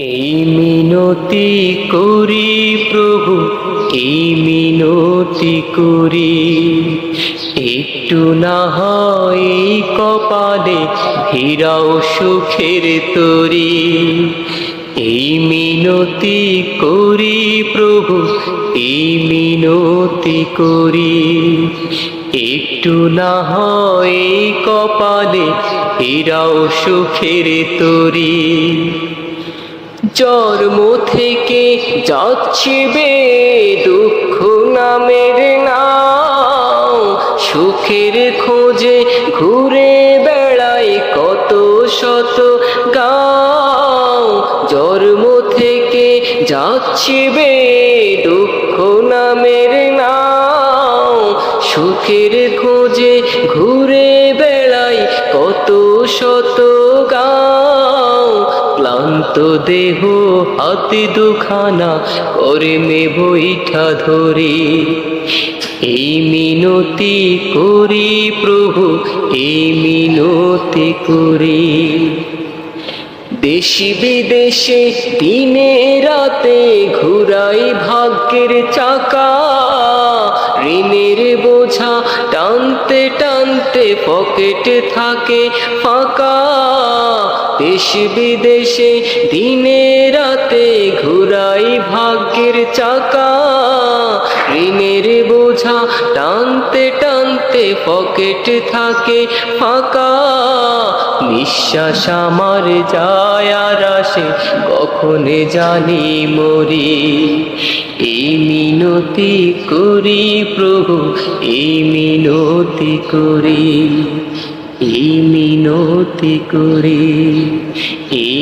এই মিনতি করি প্রভু, এই মিনতি করি, একটু না হয় কপালে ভিড়াও সুখের তরি। এই মিনতি করি প্রভু, এই মিনতি করি, একটু না হয় কপালে ভিড়াও সুখের তরি। জন্ম থেকে যাচ্ছি বে দুঃখ নামের নাও, সুখের খোঁজে ঘুরে বেড়াই কত শত গাঁও। জন্ম থেকে যাচ্ছি বে দুঃখ নামের নাও, সুখের খোঁজে ঘুরে বেড়াই কত শত গাঁও। ক্লান্ত দেহ হাতে দুখানা কর্মে বৈঠা ধরি, এই মিনতি করি প্রভু, এই মিনতি করি। দেশি বিদেশে দিনে রাতে ঘুরাই ভাগ্যের চাকা, ঋণের বোঝা টানতে টানতে পকেটে থাকে ফাঁকা। দেশ বিদেশে দিনে রাতে ঘুরাই ভাগ্যের চাকা, ঋণের বোঝা টানতে টানতে পকেটে থাকে ফাঁকা। নিঃশ্বাস আমার যায় আর আসে, কখনে জানি মরি। এই মিনতি করি প্রভু, এই মিনতি করি, এই মিনতি করি, এই